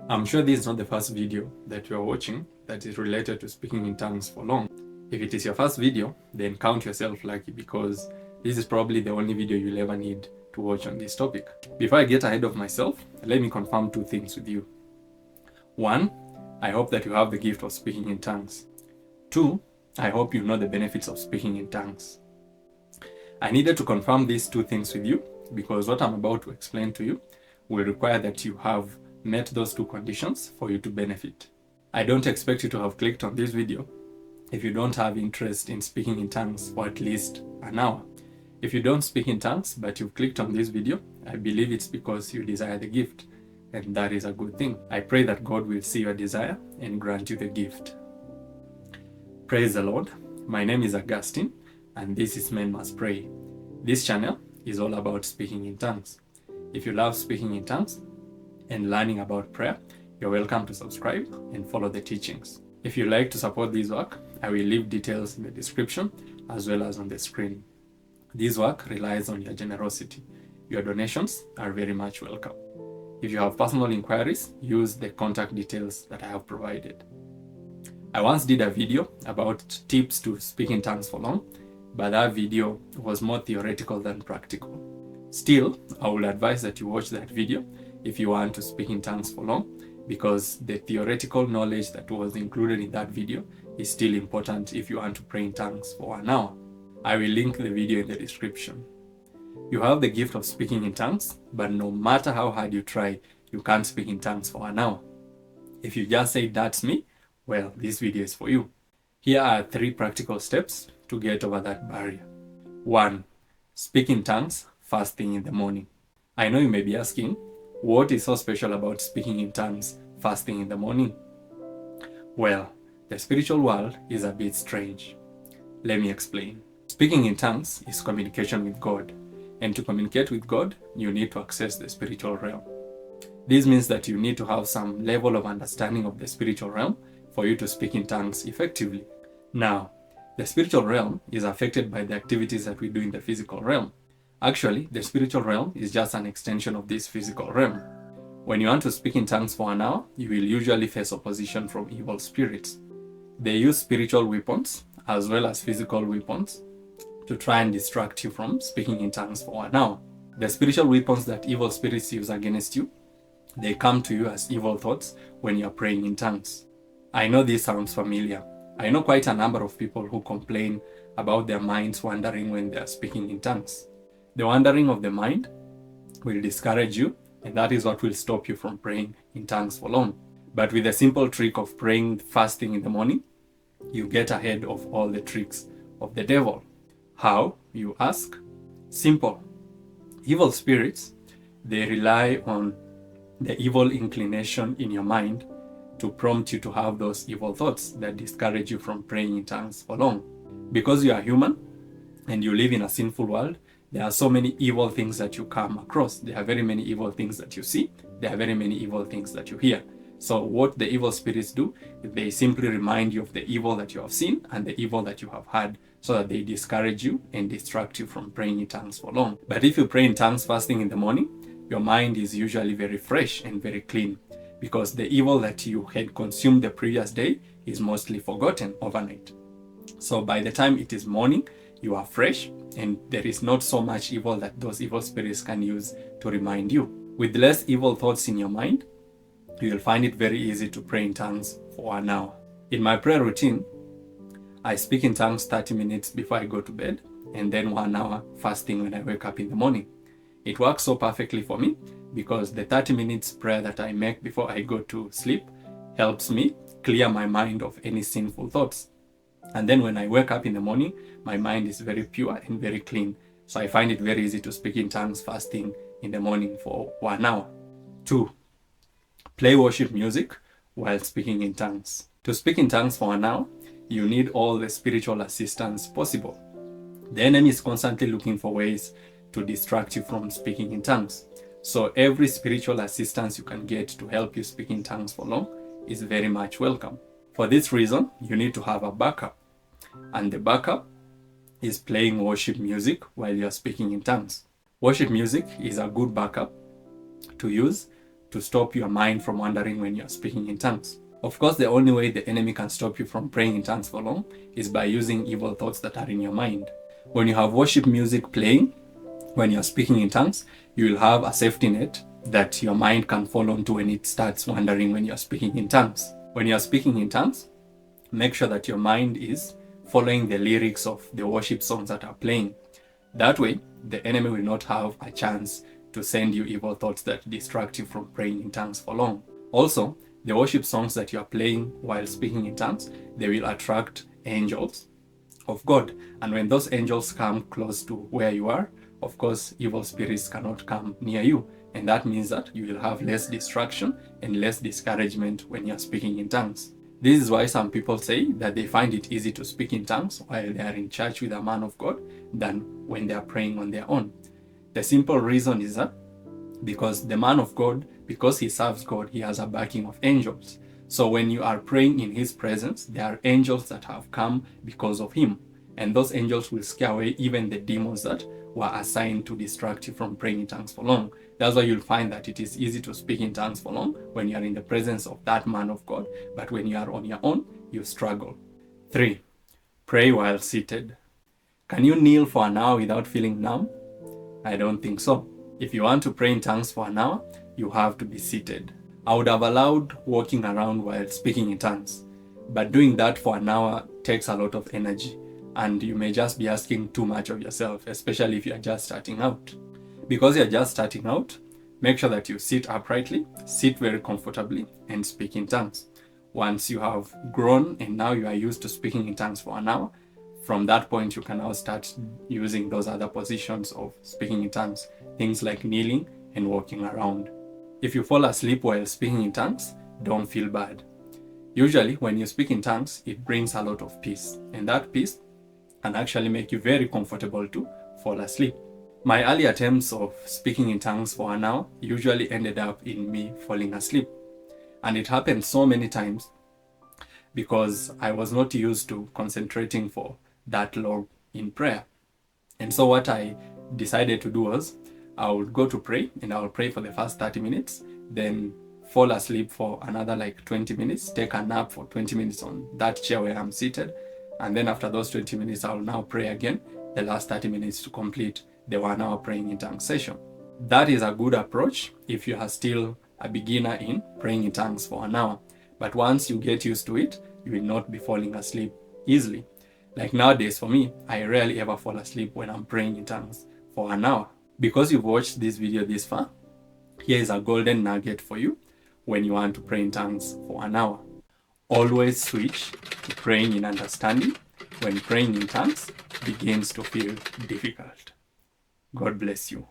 I'm sure this is not the first video that you are watching that is related to speaking in tongues for long. If it is your first video, then count yourself lucky because this is probably the only video you'll ever need to watch on this topic. Before I get ahead of myself, let me confirm two things with you. One, I hope that you have the gift of speaking in tongues. Two, I hope you know the benefits of speaking in tongues. I needed to confirm these two things with you because what I'm about to explain to you will require that you have met those two conditions for you to benefit. I don't expect you to have clicked on this video if you don't have interest in speaking in tongues for at least an hour. If you don't speak in tongues but you've clicked on this video, I believe it's because you desire the gift, and that is a good thing. I pray that God will see your desire and grant you the gift. Praise the Lord. My name is Augustine and this is Men Must Pray. This channel is all about speaking in tongues. If you love speaking in tongues and learning about prayer, you're welcome to subscribe and follow the teachings. If you like to support this work, I will leave details in the description as well as on the screen. This work relies on your generosity. Your donations are very much welcome. If you have personal inquiries, use the contact details that I have provided. I once did a video about tips to speak in tongues for long, but that video was more theoretical than practical. Still, I would advise that you watch that video if you want to speak in tongues for long, because the theoretical knowledge that was included in that video is still important if you want to pray in tongues for an hour. I will link the video in the description. You have the gift of speaking in tongues, but no matter how hard you try, you can't speak in tongues for an hour. If you just say that's me, well, this video is for you. Here are 3 practical steps to get over that barrier. 1. Speak in tongues first thing in the morning. I know you may be asking, what is so special about speaking in tongues first thing in the morning? Well, the spiritual world is a bit strange. Let me explain. Speaking in tongues is communication with God, and to communicate with God, you need to access the spiritual realm. This means that you need to have some level of understanding of the spiritual realm for you to speak in tongues effectively. Now, the spiritual realm is affected by the activities that we do in the physical realm. Actually, the spiritual realm is just an extension of this physical realm. When you want to speak in tongues for an hour, you will usually face opposition from evil spirits. They use spiritual weapons as well as physical weapons to try and distract you from speaking in tongues for an hour. The spiritual weapons that evil spirits use against you, they come to you as evil thoughts when you are praying in tongues. I know this sounds familiar. I know quite a number of people who complain about their minds wandering when they are speaking in tongues. The wandering of the mind will discourage you, and that is what will stop you from praying in tongues for long. But with the simple trick of praying first thing in the morning, you get ahead of all the tricks of the devil. How, you ask? Simple. Evil spirits, they rely on the evil inclination in your mind to prompt you to have those evil thoughts that discourage you from praying in tongues for long. Because you are human and you live in a sinful world, there are so many evil things that you come across. There are very many evil things that you see. There are very many evil things that you hear. So what the evil spirits do, they simply remind you of the evil that you have seen and the evil that you have heard, so that they discourage you and distract you from praying in tongues for long. But if you pray in tongues first thing in the morning, your mind is usually very fresh and very clean, because the evil that you had consumed the previous day is mostly forgotten overnight. So by the time it is morning, you are fresh and there is not so much evil that those evil spirits can use to remind you. With less evil thoughts in your mind, you will find it very easy to pray in tongues for an hour. In my prayer routine, I speak in tongues 30 minutes before I go to bed, and then 1 hour first thing when I wake up in the morning. It works so perfectly for me because the 30 minutes prayer that I make before I go to sleep helps me clear my mind of any sinful thoughts. And then when I wake up in the morning, my mind is very pure and very clean. So I find it very easy to speak in tongues first thing in the morning for 1 hour. 2. Play worship music while speaking in tongues. To speak in tongues for an hour, you need all the spiritual assistance possible. The enemy is constantly looking for ways to distract you from speaking in tongues. So every spiritual assistance you can get to help you speak in tongues for long is very much welcome. For this reason, you need to have a backup. And the backup is playing worship music while you're speaking in tongues. Worship music is a good backup to use to stop your mind from wandering when you're speaking in tongues. Of course, the only way the enemy can stop you from praying in tongues for long is by using evil thoughts that are in your mind. When you have worship music playing, when you're speaking in tongues, you will have a safety net that your mind can fall onto when it starts wandering when you're speaking in tongues. When you're speaking in tongues, make sure that your mind is following the lyrics of the worship songs that are playing. That way, the enemy will not have a chance to send you evil thoughts that distract you from praying in tongues for long. Also, the worship songs that you are playing while speaking in tongues, they will attract angels of God. And when those angels come close to where you are, of course, evil spirits cannot come near you. And that means that you will have less distraction and less discouragement when you're speaking in tongues. This is why some people say that they find it easy to speak in tongues while they are in church with a man of God than when they are praying on their own. The simple reason is that because the man of God, because he serves God, he has a backing of angels. So when you are praying in his presence, there are angels that have come because of him. And those angels will scare away even the demons that were assigned to distract you from praying in tongues for long. That's why you'll find that it is easy to speak in tongues for long when you are in the presence of that man of God. But when you are on your own, you struggle. 3. Pray while seated. Can you kneel for an hour without feeling numb? I don't think so. If you want to pray in tongues for an hour, you have to be seated. I would have allowed walking around while speaking in tongues, but doing that for an hour takes a lot of energy, and you may just be asking too much of yourself, especially if you're just starting out. Because you're just starting out, make sure that you sit uprightly, sit very comfortably, and speak in tongues. Once you have grown and now you are used to speaking in tongues for an hour, from that point you can now start using those other positions of speaking in tongues, things like kneeling and walking around. If you fall asleep while speaking in tongues, don't feel bad. Usually when you speak in tongues, it brings a lot of peace, and that peace can actually make you very comfortable to fall asleep. My early attempts of speaking in tongues for an hour usually ended up in me falling asleep. And it happened so many times because I was not used to concentrating for that long in prayer. And so what I decided to do was I would go to pray and I will pray for the first 30 minutes, then fall asleep for another like 20 minutes, take a nap for 20 minutes on that chair where I'm seated. And then after those 20 minutes, I will now pray again, the last 30 minutes to complete the 1 hour praying in tongues session. That is a good approach if you are still a beginner in praying in tongues for an hour. But once you get used to it, you will not be falling asleep easily. Like nowadays for me, I rarely ever fall asleep when I'm praying in tongues for an hour. Because you've watched this video this far, here is a golden nugget for you when you want to pray in tongues for an hour. Always switch to praying in understanding when praying in tongues begins to feel difficult. God bless you.